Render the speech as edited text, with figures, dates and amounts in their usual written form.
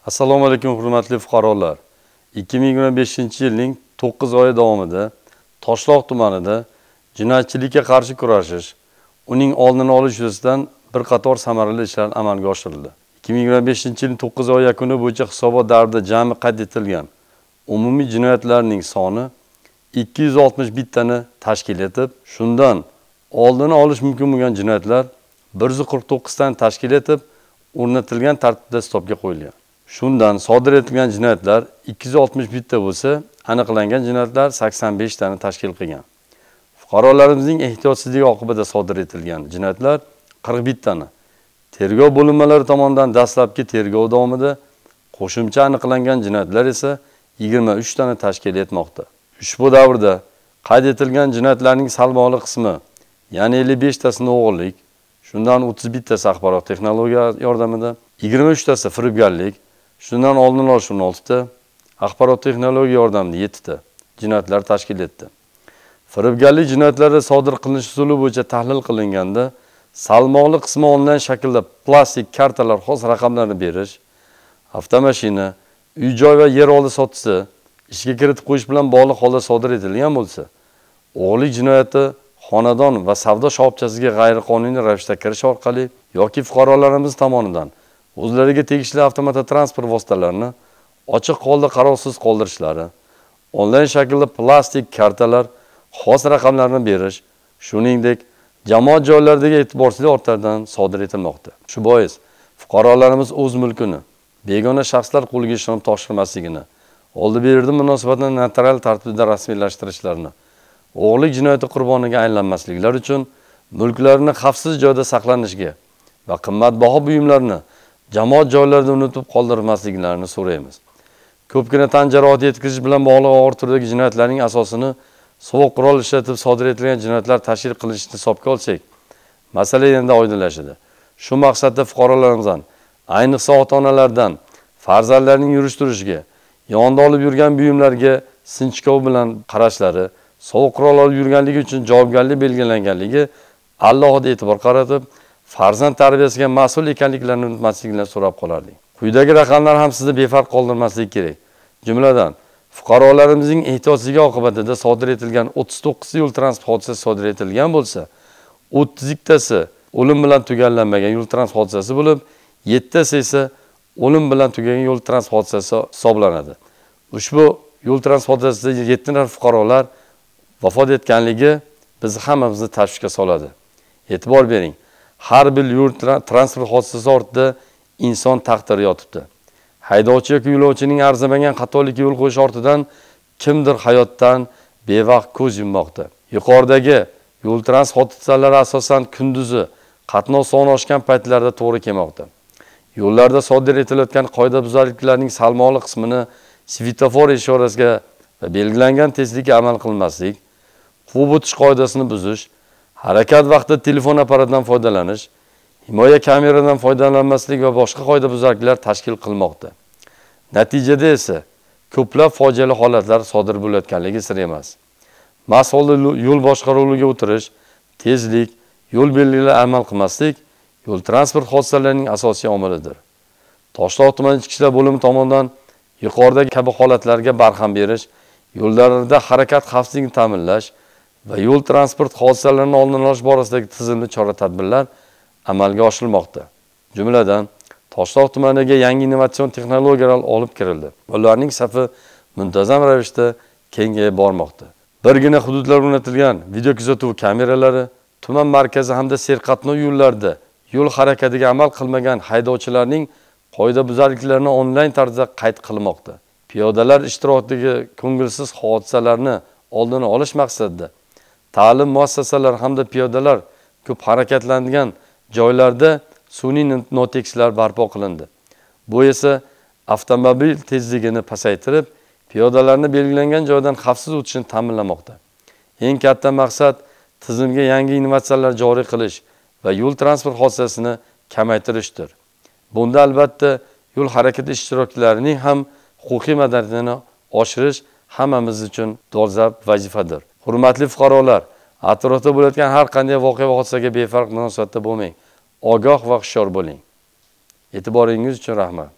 Assalomu alaykum hurmatli fuqarolar. 2025-yilning 9 oyi davomida Toshloq tumanida jinoyatchilikka qarshi kurashish, uning oldini olish yuzasidan bir qator samarali ishlar amalga oshirildi. 2025-yilning 9 oy yakuni bo'yicha hisobot davrida jami qayd etilgan umumiy jinoyatlarning soni 261 tani tashkil etib, shundan oldini olish mumkin bo'lgan jinoyatlar 149 tani tashkil etib, o'rnatilgan tartibda stopga qo'yilgan. Shundan sodir etilgan jinoyatlar 261 ta bo'lsa, aniqlangan jinoyatlar 85 tani tashkil qilgan. Fuqarolarimizning ehtiyotsizligi oqibatida sodir etilgan jinoyatlar 41 tani. Tergov bo'linmalari tomonidan dastlabki tergov davomida qo'shimcha aniqlangan jinoyatlar esa 23 tani tashkil etmoqda. Ushbu davrda qayd etilgan jinoyatlarning salmoqli qismi, ya'ni 55 tasini o'g'irlik, shundan 31 tasi axborot texnologiya yordamida, 23 tasi firibgarlik, shundan oldini olish 16 ta, axborot texnologiya yordamida 7 ta jinoyatlar tashkil etdi. Firibgarlik jinoyatlari sodir qilinish usuli bo'yicha tahlil qilinganda, salmoqli qismi onlayn shaklda plastik kartalar xos raqamlarni berish, avtomashina, uy-joy va yer oldi sotisi ishga kiritib qo'yish bilan bog'liq holda sodir etilgan bo'lsa, o'g'irlik jinoyati xonadon va savdo shopchasiga g'ayriqonuniy ravishda kirish orqali yoki fuqarolarimiz tomonidan o'zlariga tegishli avtomat transport vositalarini ochiq holda qarovsiz qoldirishlari, onlayn shaklda plastik kartalar, xos raqamlarni berish, shuningdek, jamoat joylaridagi e'tiborsizlik ortidan sodir etilmoqda. Shu bois fuqarolarimiz o'z mulkini begona shaxslar qo'liga ishonib topshirmasligini, oldi berdi munosabatni notarial tartibda rasmiylashtirishlarini, o'g'irlik jinoyati qurboniga aylanmasliklari uchun mulklarini xavfsiz joyda saqlanishiga va qimmatbaho buyumlarni jamoat joylarida unutib qoldirmasliklarini so'raymiz. Ko'pgina tan jarohati yetkazish bilan bog'liq og'ir turdagi jinoyatlarning asosini sovuq qurol ishlatib sodir etilgan jinoyatlar tashkil qilinishini hisobga olsak, masala endi oydinlashadi. Shu maqsadda fuqarolarimizdan, ayniqsa ota-onalardan farzandlarining yurish-turishiga, yonida olib yurgan buyumlarga sinchkov bilan qarashlari, sovuq qurol olib yurganligi uchun javobgarlik belgilanganligi alohida e'tibor qaratib, farzand tarbiyasiga mas'ul ekanliklarini unutmasliklarini so'rab qolardik. Quyidagi raqamlar ham sizni befarq qoldirmasligi kerak. Jumladan, fuqarolarimizning ehtiyotsizligi oqibatida sodir etilgan 39 yo'l transport hodisasi sodir etilgan bo'lsa, 32 tasi o'lim bilan tugallanmagan yo'l transport hodisasi bo'lib, 7 tasi esa o'lim bilan tugagan yo'l transport hodisasi hisoblanadi. Ushbu yo'l transport hodisasida 7 nafar fuqarolar vafot etganligi bizni hammamizni tashvishga soladi. E'tibor bering, har bir yo'l transport hodisasi ortida inson taqdiri yotibdi. Haydovchi yoki yo'lovchining arzimagan xatolik yo'l qo'yish ortidan kimdir hayotdan bevaqt ko'z yummoqda. Yuqoridagi yo'l transport hodisalari asosan kunduzi qatnov soni oshgan paytlarda to'g'ri kelmoqda. Yo'llarda sodir etilayotgan qoidabuzarliklarning salmoqli qismini svetofor ishorasiga va belgilangan tezlikka amal qilmaslik, quvib o'tish qoidasini buzish, harakat vaqtida telefon apparatidan foydalanish, himoya kameradan foydalanmaslik va boshqa qoidabuzarliklar tashkil qilmoqda. Natijada esa ko'plab fojiali holatlar sodir bo'layotganligi sir emas. Mast holda yo'l boshqaruviga o'tirish, tezlik, yo'l belgilariga amal qilmaslik yo'l transport hodisalarining asosiy omilidir. Toshloq tuman ichki ishlar bo'limi tomonidan yuqoridagi kabi holatlarga barham berish, yo'llarda harakat xavfsizligini ta'minlash va yo'l transport hodisalarining oldini olish borasidagi tizimli chora-tadbirlar amalga oshirilmoqda. Jumladan, Toshloq tumaniga yangi innovatsion texnologiyalar olib kirildi. Ularning safi muntazam ravishda kengayib bormoqda. Birgina hududlarga o'rnatilgan video kuzatuv kameralari tuman markazi hamda serqatnov yo'llarda yo'l harakatiga amal qilmagan haydovchilarning qoidabuzarliklarini onlayn tarzda qayd qilmoqda. Piyodalar ishtirokidagi ko'ngilsiz hodisalarni oldini olish maqsadida ta'lim muassasalari hamda piyodalar ko'p harakatlanadigan joylarda sun'iy notekislar barpo qilindi. Bu esa avtomobil tezligini pasaytirib, piyodalarni belgilangan joydan xavfsiz o'tishini ta'minlamoqda. Eng katta maqsad tizimga yangi innovatsiyalar joriy qilish va yo'l transport hodisasini kamaytirishdir. Bunda albatta yo'l harakati ishtirokchilarining ham huquqiy madaniyatini oshirish hammamiz uchun dolzarb vazifadir. Hurmatli fuqarolar, atrofda bo'layotgan har qanday voqea va hodisaga befarq munosabatda bo'lmang. Ogoh va hushyor bo'ling. E'tiboringiz uchun rahmat.